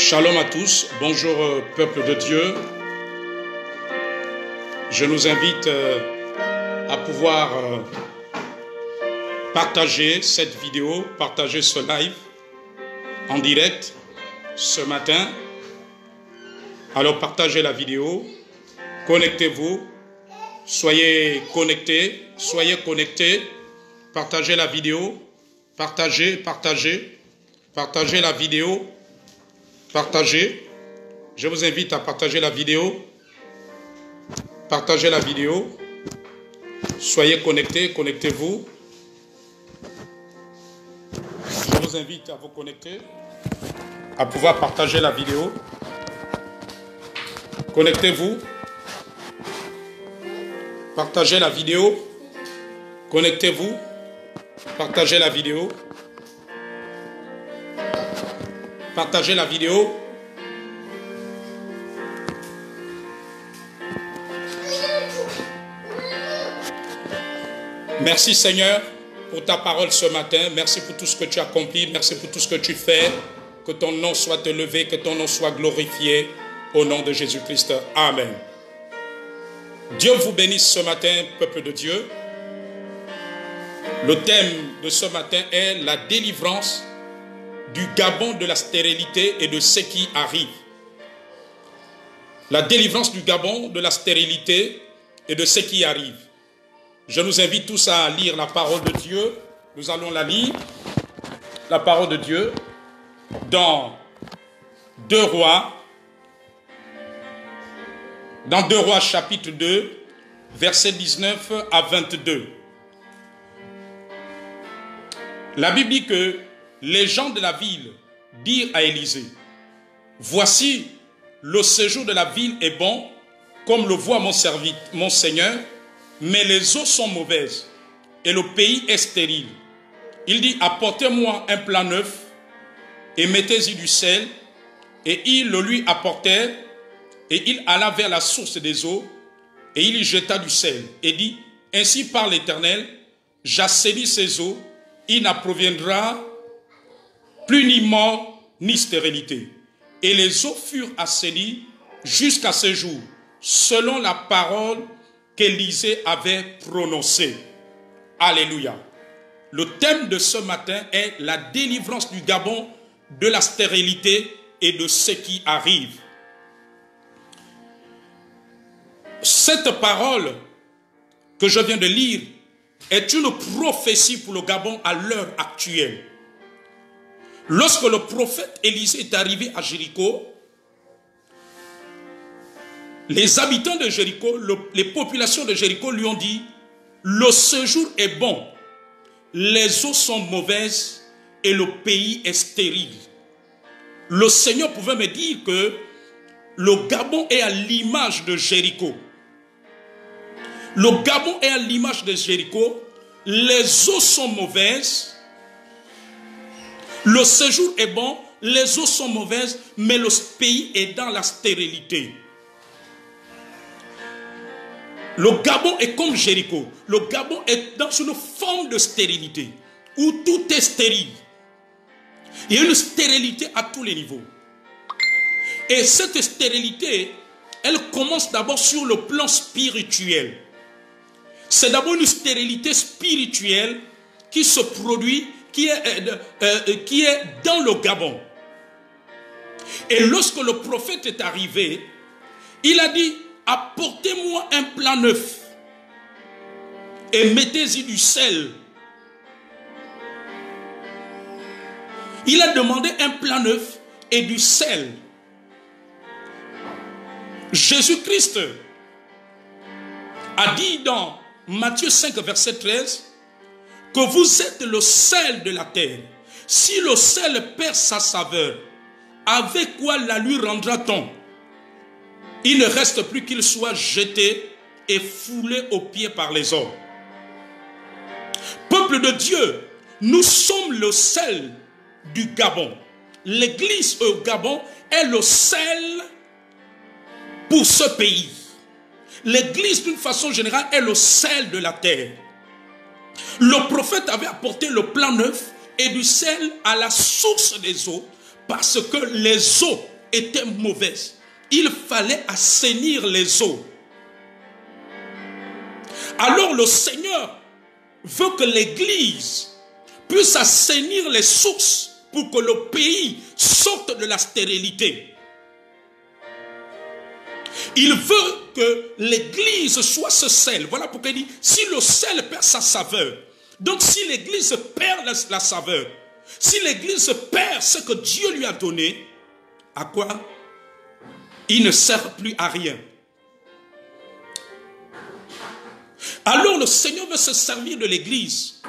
Shalom à tous, bonjour peuple de Dieu. Je nous invite à pouvoir partager cette vidéo, partager ce live en direct ce matin. Alors partagez la vidéo, connectez-vous, soyez connectés, partagez la vidéo, partagez la vidéo. Partagez. Je vous invite à partager la vidéo. Partagez la vidéo. Soyez connectés, connectez-vous. Je vous invite à vous connecter, à pouvoir partager la vidéo. Connectez-vous. Partagez la vidéo. Connectez-vous. Partagez la vidéo. Partagez la vidéo. Merci Seigneur pour ta parole ce matin. Merci pour tout ce que tu as accompli. Merci pour tout ce que tu fais. Que ton nom soit élevé, que ton nom soit glorifié. Au nom de Jésus-Christ. Amen. Dieu vous bénisse ce matin, peuple de Dieu. Le thème de ce matin est la délivrance du Gabon de la stérilité et de ce qui arrive. La délivrance du Gabon de la stérilité et de ce qui arrive. Je nous invite tous à lire la parole de Dieu. Nous allons la lire, la parole de Dieu, dans 2 Rois, chapitre 2, versets 19 à 22. La Bible dit que les gens de la ville dirent à Élisée, « Voici, le séjour de la ville est bon, comme le voit mon Seigneur, mais les eaux sont mauvaises et le pays est stérile. » Il dit, « Apportez-moi un plat neuf et mettez-y du sel. » Et ils le lui apportèrent et il alla vers la source des eaux et il y jeta du sel et dit, « Ainsi parle l'Éternel, j'assainis ces eaux, il n'approviendra plus ni mort, ni stérilité. » Et les eaux furent assainies jusqu'à ce jour, selon la parole qu'Élisée avait prononcée. Alléluia. Le thème de ce matin est la délivrance du Gabon de la stérilité et de ce qui arrive. Cette parole que je viens de lire est une prophétie pour le Gabon à l'heure actuelle. Lorsque le prophète Élisée est arrivé à Jéricho, les habitants de Jéricho, les populations de Jéricho lui ont dit, le séjour est bon, les eaux sont mauvaises et le pays est stérile. Le Seigneur pouvait me dire que le Gabon est à l'image de Jéricho. Le Gabon est à l'image de Jéricho, les eaux sont mauvaises. Le séjour est bon, les eaux sont mauvaises, mais le pays est dans la stérilité. Le Gabon est comme Jéricho. Le Gabon est dans une forme de stérilité, où tout est stérile. Il y a une stérilité à tous les niveaux. Et cette stérilité, elle commence d'abord sur le plan spirituel. C'est d'abord une stérilité spirituelle qui se produit, qui est dans le Gabon. Et lorsque le prophète est arrivé, il a dit, apportez-moi un plat neuf et mettez-y du sel. Il a demandé un plat neuf et du sel. Jésus-Christ a dit dans Matthieu 5, verset 13, que vous êtes le sel de la terre. Si le sel perd sa saveur, avec quoi la lui rendra-t-on? Il ne reste plus qu'il soit jeté et foulé aux pieds par les hommes. Peuple de Dieu, nous sommes le sel du Gabon. L'église au Gabon est le sel pour ce pays. L'église, d'une façon générale, est le sel de la terre. Le prophète avait apporté le plat neuf et du sel à la source des eaux, parce que les eaux étaient mauvaises. Il fallait assainir les eaux. Alors le Seigneur veut que l'Église puisse assainir les sources pour que le pays sorte de la stérilité. Il veut que l'Église soit ce sel. Voilà pourquoi il dit, si le sel perd sa saveur, donc si l'Église perd la saveur, si l'Église perd ce que Dieu lui a donné, à quoi? Il ne sert plus à rien. Alors le Seigneur veut se servir de l'Église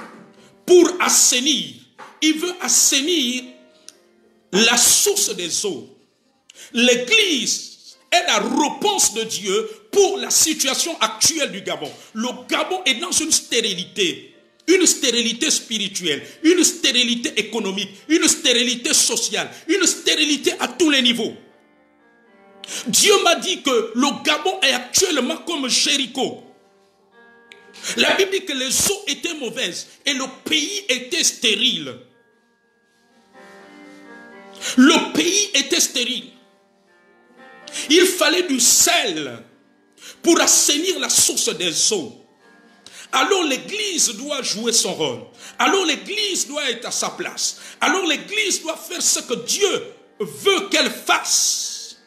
pour assainir. Il veut assainir la source des eaux. L'Église est la réponse de Dieu pour la situation actuelle du Gabon. Le Gabon est dans une stérilité spirituelle, une stérilité économique, une stérilité sociale, une stérilité à tous les niveaux. Dieu m'a dit que le Gabon est actuellement comme Jéricho. La Bible dit que les eaux étaient mauvaises et le pays était stérile. Le pays était stérile. Il fallait du sel pour assainir la source des eaux. Alors l'Église doit jouer son rôle. Alors l'Église doit être à sa place. Alors l'Église doit faire ce que Dieu veut qu'elle fasse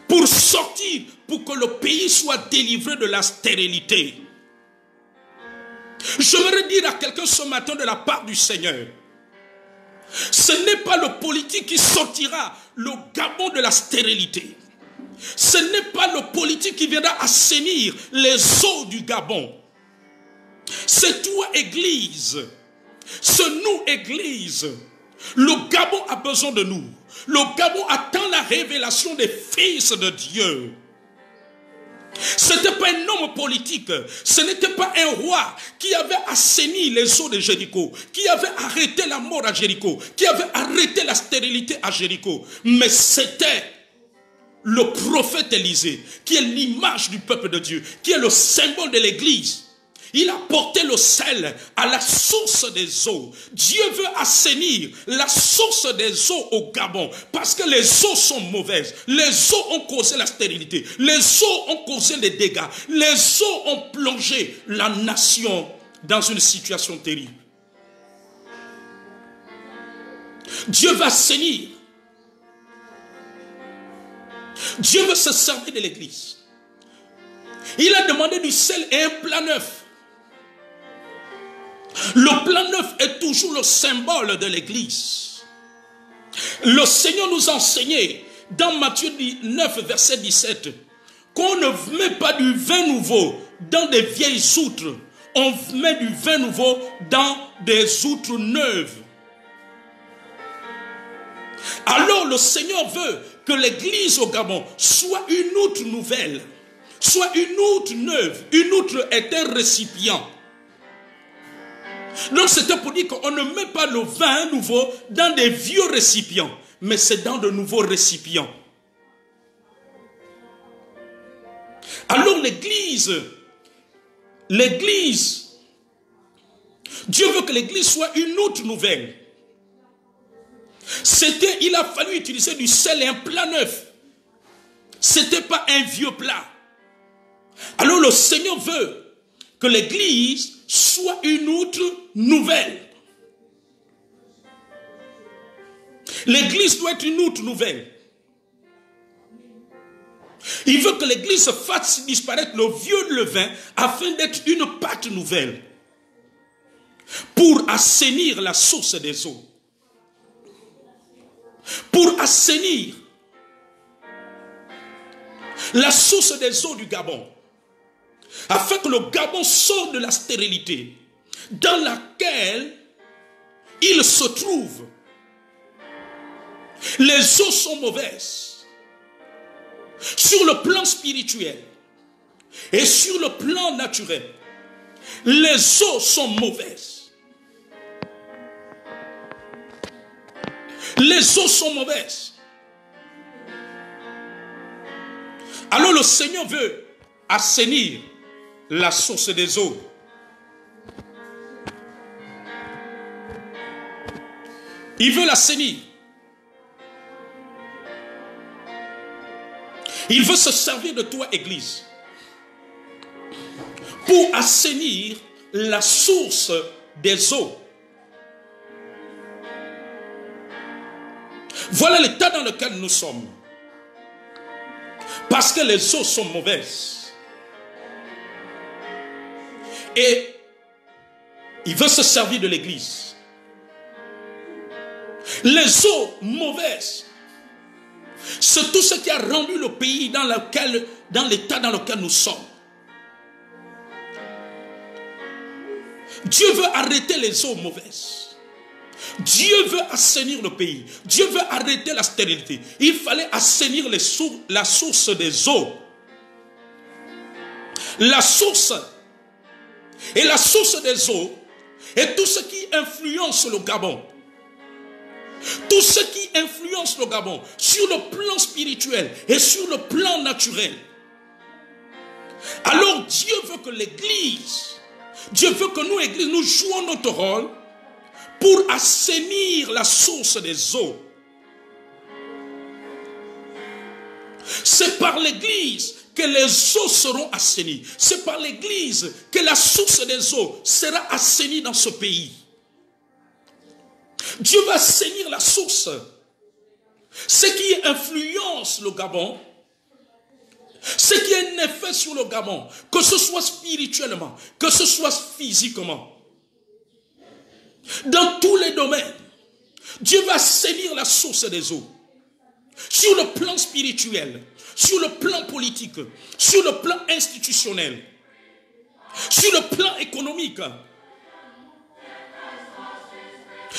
pour sortir, pour que le pays soit délivré de la stérilité. J'aimerais dire à quelqu'un ce matin de la part du Seigneur, ce n'est pas le politique qui sortira le Gabon de la stérilité. Ce n'est pas le politique qui viendra assainir les eaux du Gabon. C'est toi, Église. C'est nous, Église. Le Gabon a besoin de nous. Le Gabon attend la révélation des fils de Dieu. Ce n'était pas un homme politique, ce n'était pas un roi qui avait assaini les eaux de Jéricho, qui avait arrêté la mort à Jéricho, qui avait arrêté la stérilité à Jéricho, mais c'était le prophète Élisée, qui est l'image du peuple de Dieu, qui est le symbole de l'Église. Il a porté le sel à la source des eaux. Dieu veut assainir la source des eaux au Gabon parce que les eaux sont mauvaises. Les eaux ont causé la stérilité. Les eaux ont causé les dégâts. Les eaux ont plongé la nation dans une situation terrible. Dieu va assainir. Dieu veut se servir de l'Église. Il a demandé du sel et un plat neuf. Le plan neuf est toujours le symbole de l'Église. Le Seigneur nous a enseigné dans Matthieu 9, verset 17, qu'on ne met pas du vin nouveau dans des vieilles outres. On met du vin nouveau dans des outres neuves. Alors le Seigneur veut que l'Église au Gabon soit une outre nouvelle, soit une outre neuve. Une outre est un récipient. Donc c'était pour dire qu'on ne met pas le vin nouveau dans des vieux récipients, mais c'est dans de nouveaux récipients. Alors l'Église, Dieu veut que l'Église soit une outre nouvelle. Il a fallu utiliser du sel et un plat neuf. C'était pas un vieux plat. Alors le Seigneur veut que l'Église soit une outre nouvelle. L'Église doit être une outre nouvelle. Il veut que l'Église fasse disparaître le vieux levain afin d'être une pâte nouvelle pour assainir la source des eaux. Pour assainir la source des eaux du Gabon. Afin que le Gabon sorte de la stérilité dans laquelle il se trouve. Les eaux sont mauvaises. Sur le plan spirituel et sur le plan naturel, les eaux sont mauvaises. Les eaux sont mauvaises. Alors le Seigneur veut assainir la source des eaux. Il veut l'assainir. Il veut se servir de toi, Église, pour assainir la source des eaux. Voilà l'état dans lequel nous sommes. Parce que les eaux sont mauvaises. Et il veut se servir de l'Église. Les eaux mauvaises, c'est tout ce qui a rendu le pays dans l'état dans lequel nous sommes. Dieu veut arrêter les eaux mauvaises. Dieu veut assainir le pays. Dieu veut arrêter la stérilité. Il fallait assainir la source des eaux. La source. Et la source des eaux est tout ce qui influence le Gabon. Tout ce qui influence le Gabon sur le plan spirituel et sur le plan naturel. Alors Dieu veut que l'Église, Dieu veut que nous, Église, nous jouons notre rôle pour assainir la source des eaux. C'est par l'Église que les eaux seront assainies. C'est par l'Église que la source des eaux sera assainie dans ce pays. Dieu va assainir la source. Ce qui influence le Gabon, ce qui a un effet sur le Gabon, que ce soit spirituellement, que ce soit physiquement, dans tous les domaines, Dieu va assainir la source des eaux. Sur le plan spirituel, sur le plan politique, sur le plan institutionnel, sur le plan économique,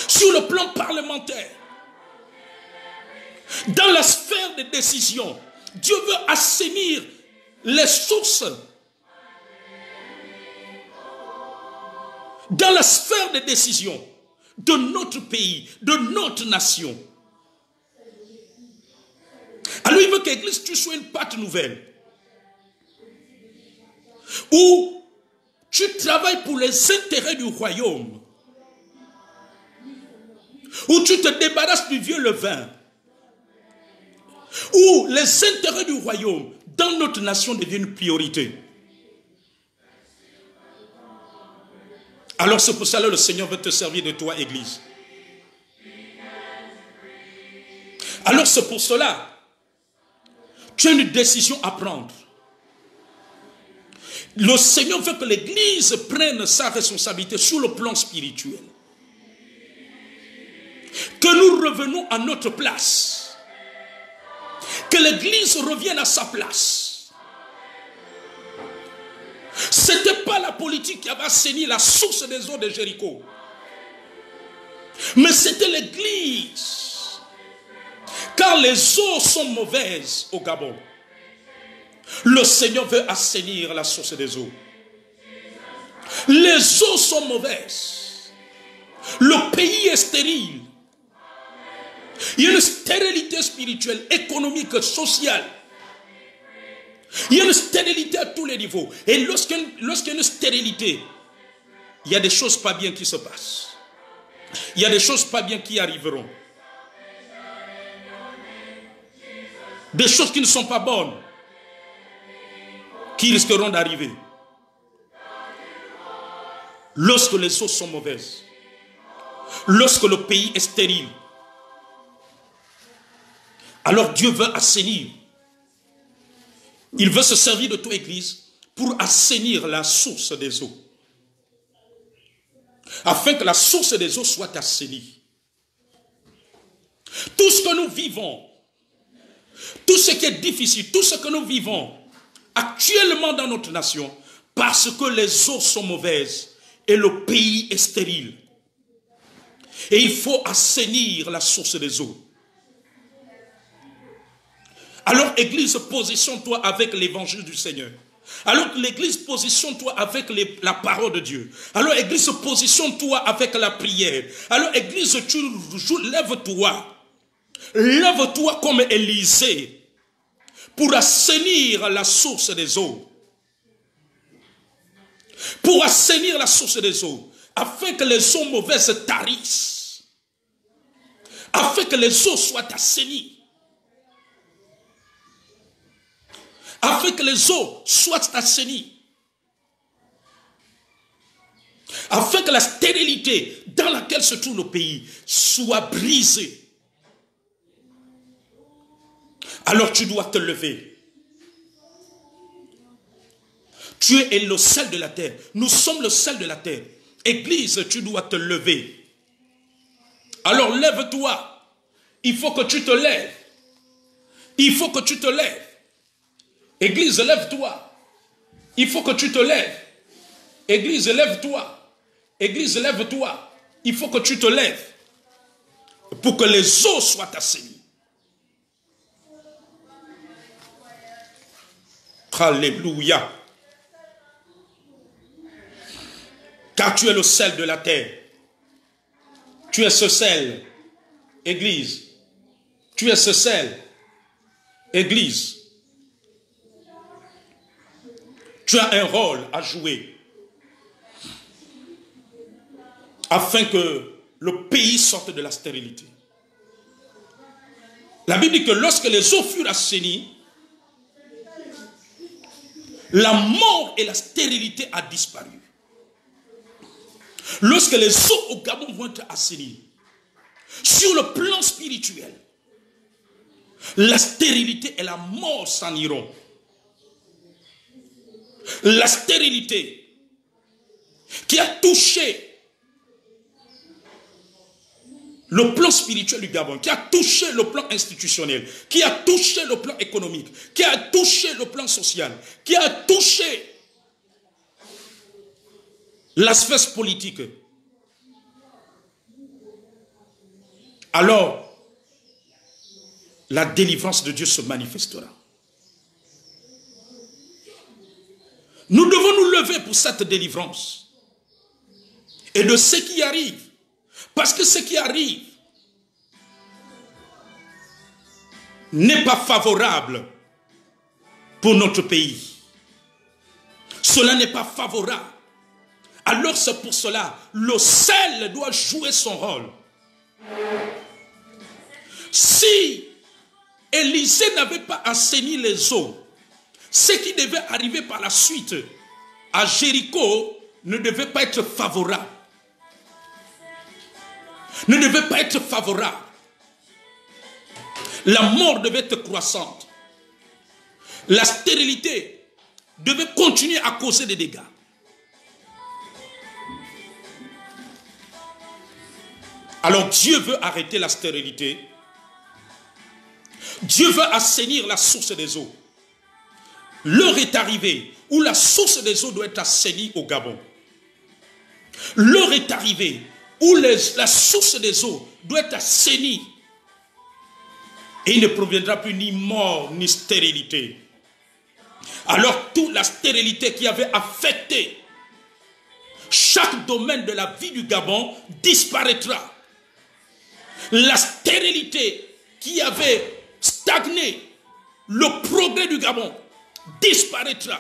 sur le plan parlementaire, dans la sphère des décisions. Dieu veut assainir les sources. Dans la sphère des décisions de notre pays, de notre nation. Alors il veut que l'Église, tu sois une pâte nouvelle. Où tu travailles pour les intérêts du royaume. Où tu te débarrasses du vieux levain. Où les intérêts du royaume dans notre nation deviennent une priorité. Alors c'est pour cela que le Seigneur veut te servir de toi, Église. Alors c'est pour cela tu as une décision à prendre. Le Seigneur veut que l'Église prenne sa responsabilité sur le plan spirituel. Que nous revenons à notre place. Que l'Église revienne à sa place. Ce n'était pas la politique qui avait assaini la source des eaux de Jéricho. Mais c'était l'Église. Car les eaux sont mauvaises au Gabon. Le Seigneur veut assainir la source des eaux. Les eaux sont mauvaises. Le pays est stérile. Il y a une stérilité spirituelle, économique, sociale. Il y a une stérilité à tous les niveaux. Et lorsqu'il y a une stérilité, il y a des choses pas bien qui se passent. Il y a des choses pas bien qui arriveront. Des choses qui ne sont pas bonnes, qui risqueront d'arriver. Lorsque les eaux sont mauvaises, lorsque le pays est stérile, alors Dieu veut assainir. Il veut se servir de toi, Église, pour assainir la source des eaux. Afin que la source des eaux soit assainie. Tout ce que nous vivons, tout ce qui est difficile, tout ce que nous vivons actuellement dans notre nation, parce que les eaux sont mauvaises et le pays est stérile. Et il faut assainir la source des eaux. Alors, Église, positionne-toi avec l'évangile du Seigneur. Alors, l'Église, positionne-toi avec la parole de Dieu. Alors, Église, positionne-toi avec la prière. Alors, Église, lève-toi. Lève-toi comme Élisée pour assainir la source des eaux. Pour assainir la source des eaux. Afin que les eaux mauvaises tarissent. Afin que les eaux soient assainies. afin que les eaux soient assainies, afin que la stérilité dans laquelle se trouve le pays soit brisée. Alors tu dois te lever. Tu es le sel de la terre. Nous sommes le sel de la terre. Église, tu dois te lever. Alors lève-toi. Il faut que tu te lèves. Il faut que tu te lèves. Église, lève-toi. Il faut que tu te lèves. Église, lève-toi. Église, lève-toi. Il faut que tu te lèves pour que les eaux soient assainies. Alléluia. Car tu es le sel de la terre. Tu es ce sel, Église. Tu es ce sel, Église. Tu as un rôle à jouer afin que le pays sorte de la stérilité. La Bible dit que lorsque les eaux furent assainies, la mort et la stérilité a disparu. Lorsque les eaux au Gabon vont être assainies, sur le plan spirituel, la stérilité et la mort s'en iront. La stérilité qui a touché le plan spirituel du Gabon, qui a touché le plan institutionnel, qui a touché le plan économique, qui a touché le plan social, qui a touché la sphère politique. Alors, la délivrance de Dieu se manifestera. Nous devons nous lever pour cette délivrance et de ce qui arrive. Parce que ce qui arrive n'est pas favorable pour notre pays. Cela n'est pas favorable. Alors c'est pour cela, le sel doit jouer son rôle. Si Élisée n'avait pas assaini les eaux, ce qui devait arriver par la suite à Jéricho ne devait pas être favorable. Ne devait pas être favorable. La mort devait être croissante. La stérilité devait continuer à causer des dégâts. Alors Dieu veut arrêter la stérilité. Dieu veut assainir la source des eaux. L'heure est arrivée où la source des eaux doit être assainie au Gabon. L'heure est arrivée où la source des eaux doit être assainie. Et il ne proviendra plus ni mort ni stérilité. Alors toute la stérilité qui avait affecté chaque domaine de la vie du Gabon disparaîtra. La stérilité qui avait stagné le progrès du Gabon disparaîtra.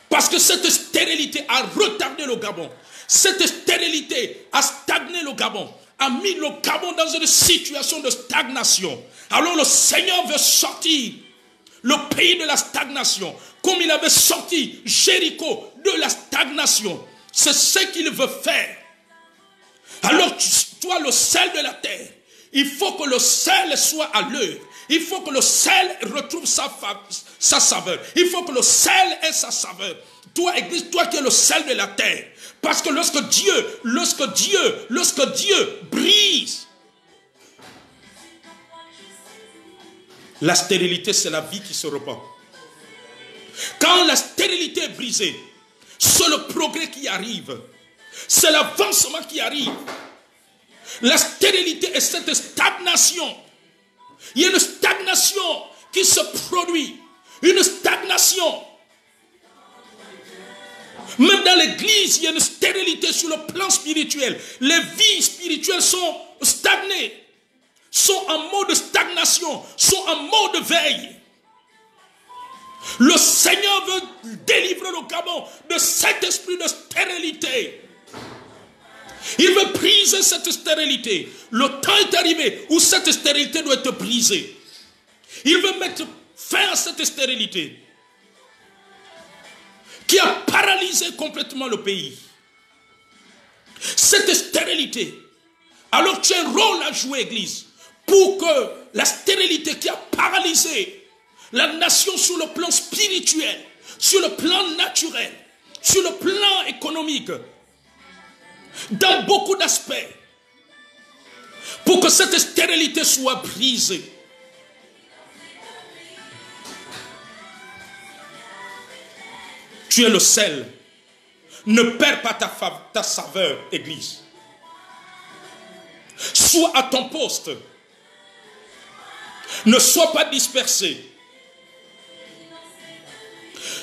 Parce que cette stérilité a retardé le Gabon. Cette stérilité a stagné le Gabon, a mis le Gabon dans une situation de stagnation. Alors le Seigneur veut sortir le pays de la stagnation, comme il avait sorti Jéricho de la stagnation. C'est ce qu'il veut faire. Alors toi, le sel de la terre, il faut que le sel soit à l'heure. Il faut que le sel retrouve sa saveur. Il faut que le sel ait sa saveur. Toi, Église, toi qui es le sel de la terre. Parce que lorsque Dieu brise, la stérilité, c'est la vie qui se repent. Quand la stérilité est brisée, c'est le progrès qui arrive. C'est l'avancement qui arrive. La stérilité est cette stagnation. Il y a une stagnation qui se produit. Une stagnation. Même dans l'église, il y a une stérilité sur le plan spirituel. Les vies spirituelles sont stagnées. Sont en mode stagnation. Sont en mode veille. Le Seigneur veut délivrer le Gabon de cet esprit de stérilité. Il veut briser cette stérilité. Le temps est arrivé où cette stérilité doit être brisée. Il veut mettre fin à cette stérilité. qui a paralysé complètement le pays. Cette stérilité. Alors tu as un rôle à jouer, Église, pour que la stérilité qui a paralysé la nation sur le plan spirituel, sur le plan naturel, sur le plan économique, dans beaucoup d'aspects, pour que cette stérilité soit brisée. Tu es le sel. Ne perds pas ta saveur, Église. Sois à ton poste. Ne sois pas dispersé.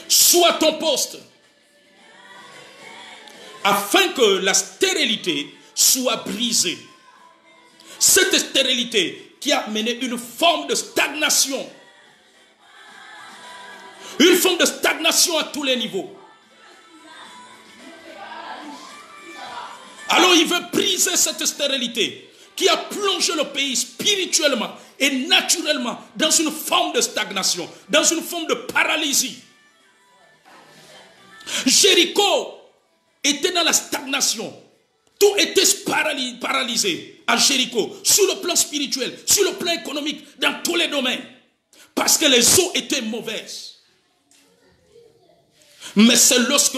Sois à ton poste. Afin que la stérilité soit brisée. Cette stérilité qui a mené une forme de stagnation. Une forme de stagnation à tous les niveaux. Alors il veut briser cette stérilité qui a plongé le pays spirituellement et naturellement dans une forme de stagnation, dans une forme de paralysie. Jéricho était dans la stagnation. Tout était paralysé à Jéricho, sur le plan spirituel, sur le plan économique, dans tous les domaines. Parce que les eaux étaient mauvaises. Mais c'est lorsque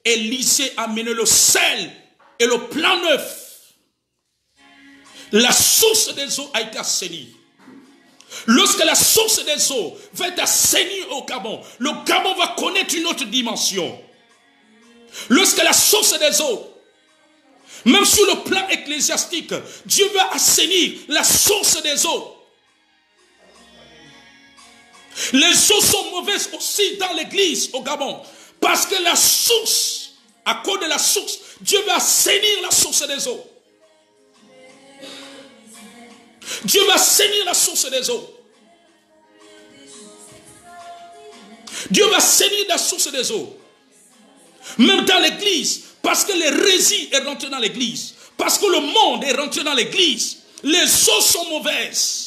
Élisée a mené le sel et le plan neuf, la source des eaux a été assainie. Lorsque la source des eaux va être assainie au Gabon, le Gabon va connaître une autre dimension. Lorsque la source des eaux, même sur le plan ecclésiastique, Dieu va assainir la source des eaux. Les eaux sont mauvaises aussi dans l'église au Gabon. Parce que la source, à cause de la source, Dieu va assainir la source des eaux. Dieu va assainir la source des eaux. Dieu va assainir la source des eaux. Même dans l'église, parce que l'hérésie est rentrée dans l'église, parce que le monde est rentré dans l'église, les eaux sont mauvaises.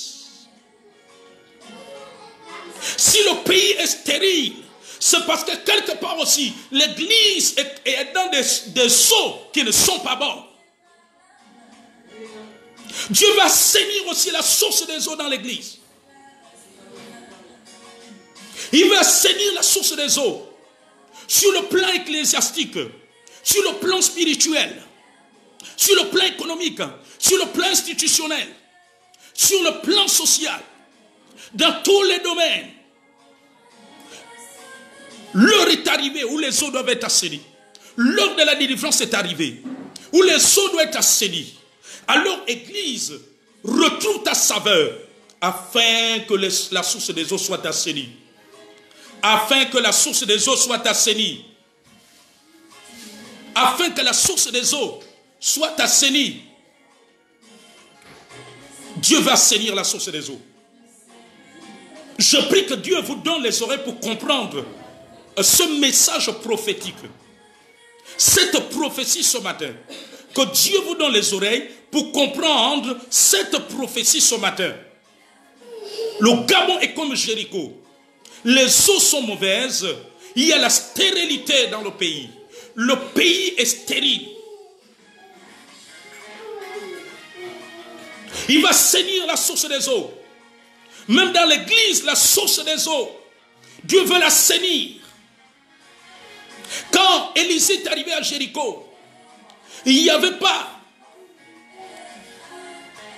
Si le pays est stérile, c'est parce que quelque part aussi, l'église est dans des eaux qui ne sont pas bonnes. Dieu va assainir aussi la source des eaux dans l'église. Il va assainir la source des eaux sur le plan ecclésiastique, sur le plan spirituel, sur le plan économique, sur le plan institutionnel, sur le plan social, dans tous les domaines. L'heure est arrivée où les eaux doivent être assainies. L'heure de la délivrance est arrivée où les eaux doivent être assainies. Alors, Église, retrouve ta saveur afin que la source des eaux soit assainie. Afin que la source des eaux soit assainie. Afin que la source des eaux soit assainie. Dieu va assainir la source des eaux. Je prie que Dieu vous donne les oreilles pour comprendre ce message prophétique. Cette prophétie ce matin. Que Dieu vous donne les oreilles pour comprendre cette prophétie ce matin. Le Gabon est comme Jéricho. Les eaux sont mauvaises. Il y a la stérilité dans le pays. Le pays est stérile. Il va assainir la source des eaux. Même dans l'église, la source des eaux, Dieu veut l'assainir. Quand Élisée est arrivé à Jéricho, il n'y avait pas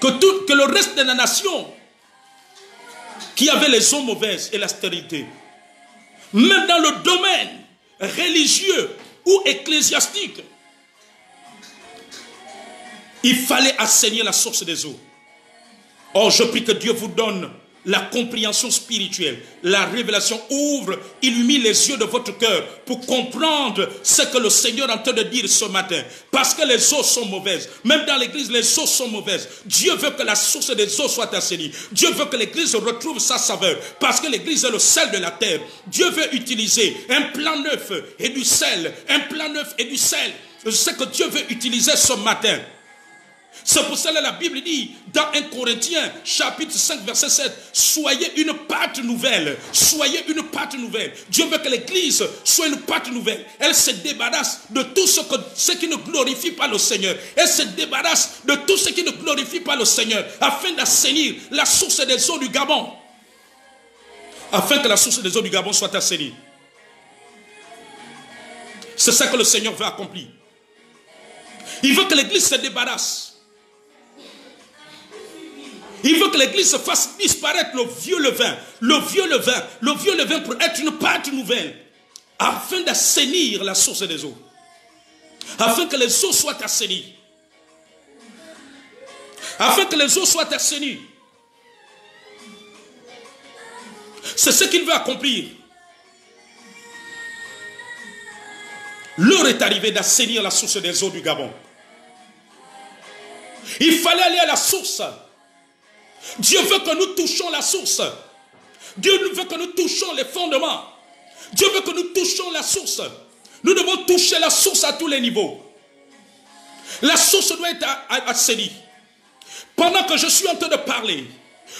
que le reste de la nation qui avait les eaux mauvaises et la stérilité. Même dans le domaine religieux ou ecclésiastique, il fallait assainir la source des eaux. Or, je prie que Dieu vous donne la compréhension spirituelle, la révélation ouvre, illumine les yeux de votre cœur pour comprendre ce que le Seigneur est en train de dire ce matin. Parce que les eaux sont mauvaises. Même dans l'église, les eaux sont mauvaises. Dieu veut que la source des eaux soit assainie. Dieu veut que l'église retrouve sa saveur. Parce que l'église est le sel de la terre. Dieu veut utiliser un plan neuf et du sel. Un plan neuf et du sel. C'est ce que Dieu veut utiliser ce matin. C'est pour cela que la Bible dit dans 1 Corinthiens chapitre 5 verset 7, soyez une pâte nouvelle, soyez une pâte nouvelle. Dieu veut que l'église soit une pâte nouvelle. Elle se débarrasse de tout ce qui ne glorifie pas le Seigneur. Elle se débarrasse de tout ce qui ne glorifie pas le Seigneur afin d'assainir la source des eaux du Gabon. Afin que la source des eaux du Gabon soit assainie. C'est ça que le Seigneur veut accomplir. Il veut que l'église se débarrasse. Il veut que l'église fasse disparaître le vieux levain pour être une pâte nouvelle, afin d'assainir la source des eaux. Afin que les eaux soient assainies. Afin que les eaux soient assainies. C'est ce qu'il veut accomplir. L'heure est arrivée d'assainir la source des eaux du Gabon. Il fallait aller à la source. Dieu veut que nous touchions la source. Dieu veut que nous touchions les fondements. Dieu veut que nous touchions la source. Nous devons toucher la source à tous les niveaux. La source doit être assainie. Pendant que je suis en train de parler,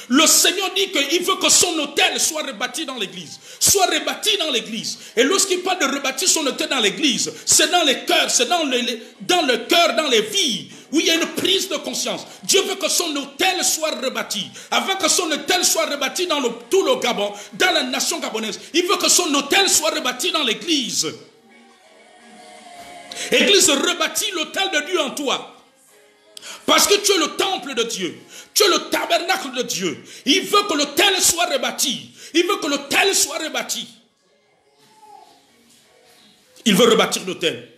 le Seigneur dit qu'il veut que son autel soit rebâti dans l'église. Soit rebâti dans l'église. Et lorsqu'il parle de rebâtir son autel dans l'église, c'est dans les cœurs, c'est dans le cœur, dans les vies, où il y a une prise de conscience. Dieu veut que son autel soit rebâti. Avant que son autel soit rebâti dans tout le Gabon, dans la nation gabonaise, il veut que son autel soit rebâti dans l'église. Église, rebâtis l'autel de Dieu en toi. Parce que tu es le temple de Dieu. Tu es le tabernacle de Dieu. Il veut que l'autel soit rebâti. Il veut que l'autel soit rebâti. Il veut rebâtir l'autel.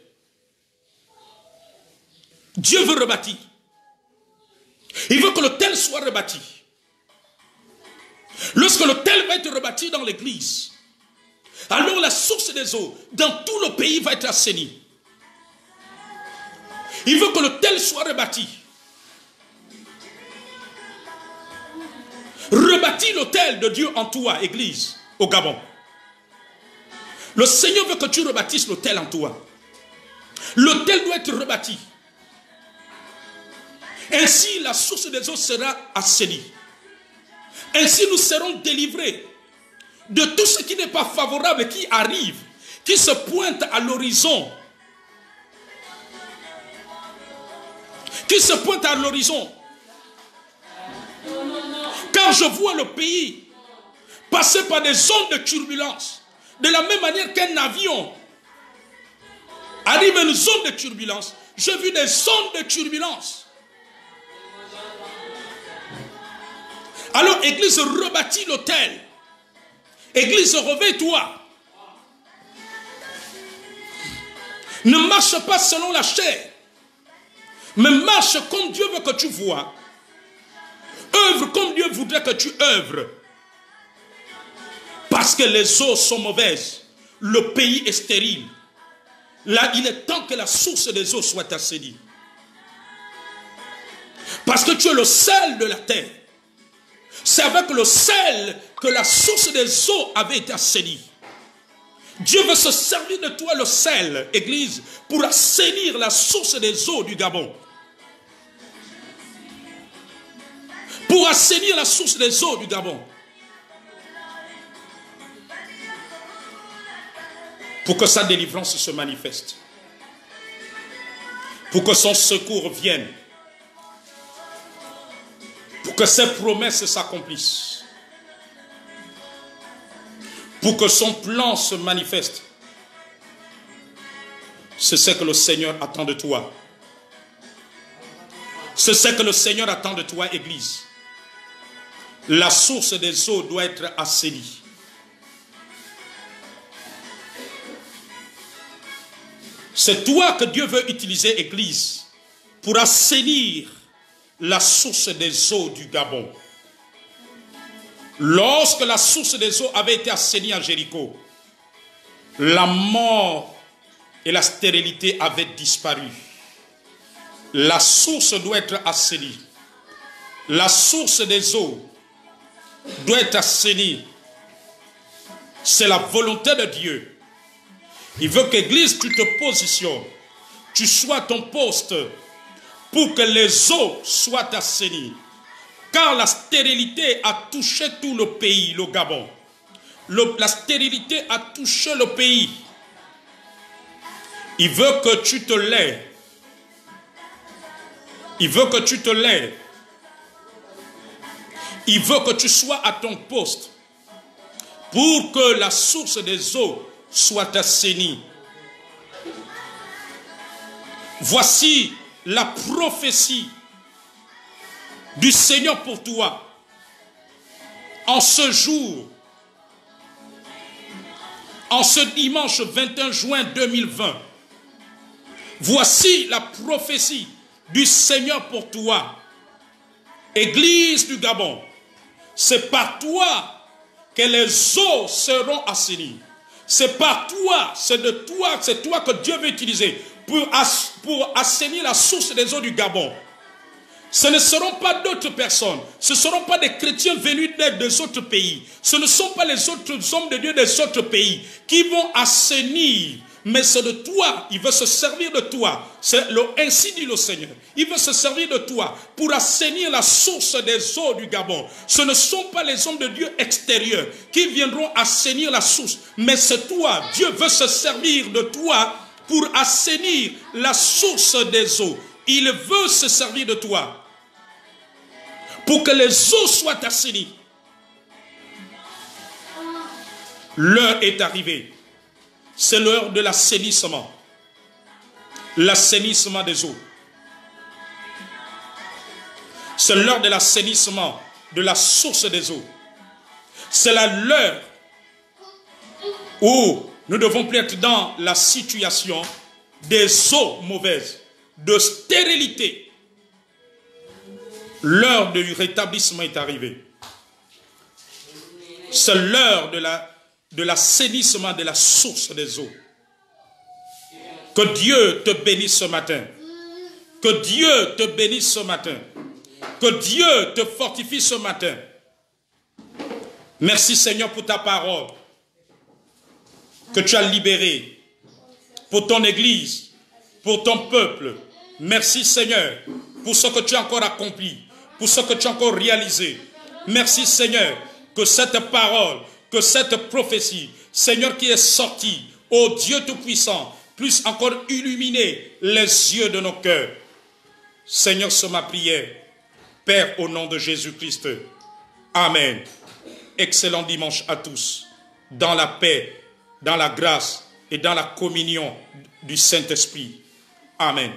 Dieu veut rebâtir. Il veut que l'autel soit rebâti. Lorsque l'autel va être rebâti dans l'église, alors la source des eaux dans tout le pays va être assainie. Il veut que l'autel soit rebâti. Rebâtis l'autel de Dieu en toi, église, au Gabon. Le Seigneur veut que tu rebâtisses l'autel en toi. L'autel doit être rebâti. Ainsi, la source des eaux sera assainie. Ainsi, nous serons délivrés de tout ce qui n'est pas favorable et qui arrive, qui se pointe à l'horizon. Qui se pointe à l'horizon. Quand je vois le pays passer par des zones de turbulence, de la même manière qu'un avion arrive à une zone de turbulence, j'ai vu des zones de turbulence. Alors, église, rebâtis l'autel. Église, réveille-toi. Ne marche pas selon la chair, mais marche comme Dieu veut que tu vois. Œuvre comme Dieu voudrait que tu œuvres. Parce que les eaux sont mauvaises. Le pays est stérile. Là, il est temps que la source des eaux soit assainie. Parce que tu es le sel de la terre. C'est avec le sel que la source des eaux avait été assainie. Dieu veut se servir de toi, le sel, église, pour assainir la source des eaux du Gabon. Pour assainir la source des eaux du Gabon. Pour que sa délivrance se manifeste. Pour que son secours vienne. Pour que ses promesses s'accomplissent. Pour que son plan se manifeste. C'est ce que le Seigneur attend de toi. C'est ce que le Seigneur attend de toi, Église. La source des eaux doit être assainie. C'est toi que Dieu veut utiliser, Église, pour assainir la source des eaux du Gabon. Lorsque la source des eaux avait été assainie à Jéricho, la mort et la stérilité avaient disparu. La source doit être assainie. La source des eaux doit être assainie. C'est la volonté de Dieu. Il veut qu'Église, tu te positionnes. Tu sois à ton poste pour que les eaux soient assainies. Car la stérilité a touché tout le pays, le Gabon. La stérilité a touché le pays. Il veut que tu te lèves. Il veut que tu te lèves. Il veut que tu sois à ton poste pour que la source des eaux soit assainie. Voici la prophétie du Seigneur pour toi. En ce jour, en ce dimanche 21 juin 2020, voici la prophétie du Seigneur pour toi. Église du Gabon, c'est par toi que les eaux seront assainies. C'est par toi, c'est toi que Dieu veut utiliser pour assainir la source des eaux du Gabon. Ce ne seront pas d'autres personnes. Ce ne seront pas des chrétiens venus des autres pays. Ce ne sont pas les autres hommes de Dieu des autres pays qui vont assainir. Mais c'est de toi. Il veut se servir de toi. Ainsi dit le Seigneur. Il veut se servir de toi pour assainir la source des eaux du Gabon. Ce ne sont pas les hommes de Dieu extérieurs qui viendront assainir la source. Mais c'est toi. Dieu veut se servir de toi pour assainir la source des eaux. Il veut se servir de toi pour que les eaux soient assainies. L'heure est arrivée. C'est l'heure de l'assainissement. L'assainissement des eaux. C'est l'heure de l'assainissement de la source des eaux. C'est l'heure où nous ne devons plus être dans la situation des eaux mauvaises, de stérilité. L'heure du rétablissement est arrivée. C'est l'heure de l'assainissement de la source des eaux. Que Dieu te bénisse ce matin. Que Dieu te bénisse ce matin. Que Dieu te fortifie ce matin. Merci Seigneur pour ta parole que tu as libérée pour ton église, pour ton peuple. Merci Seigneur pour ce que tu as encore accompli, pour ce que tu as encore réalisé. Merci Seigneur que cette parole, que cette prophétie, Seigneur qui est sortie, ô Dieu Tout-Puissant, puisse encore illuminer les yeux de nos cœurs. Seigneur, c'est ma prière. Père, au nom de Jésus-Christ. Amen. Excellent dimanche à tous. Dans la paix, dans la grâce et dans la communion du Saint-Esprit. Amen.